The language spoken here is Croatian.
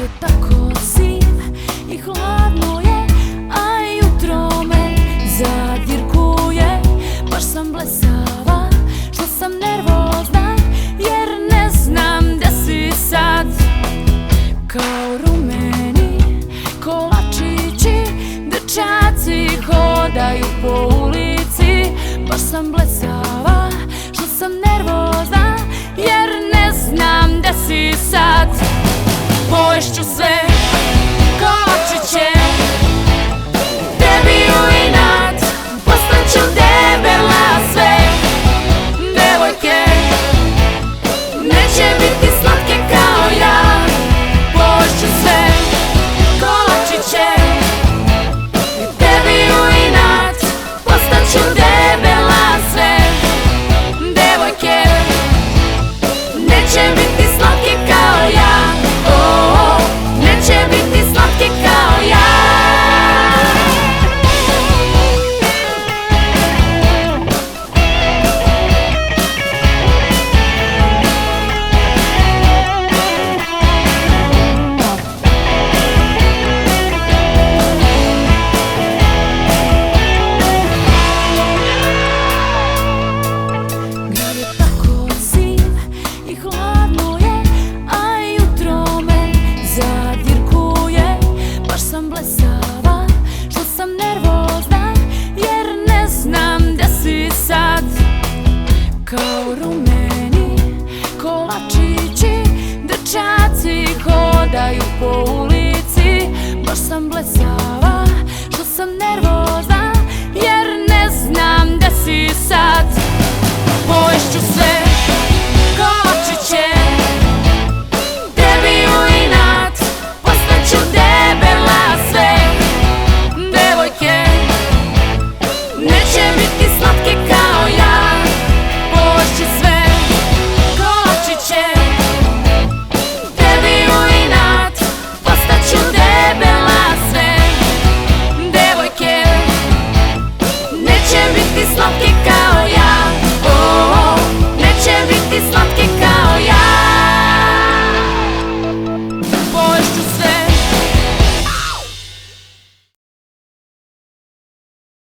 je tako siv i hladno je, a jutro me zadirkuje. Baš sam blesava, što sam nervozna, jer ne znam gde si sad. Kao rumeni kolačići, dečaci hodaju po ulici. Baš sam blesava, što sam nervozna, jer ne znam gde si sad. Poješću sve kolačiće, tebi u inat, postaću debela sve. Devojke neće biti slatke kao ja. Poješću sve kolačiće, tebi u inat, postaću debela sve. Devojke neće biti slatke kao ja. Neće biti slatke kao ja. Grad je tako siv i hladno je, a jutro me zadirkuje. Baš sam blesava, što sam nervozna, jer ne znam gde si sad. Kao rumeni kolačići, dečaci hodaju po ulici. Baš sam blesava,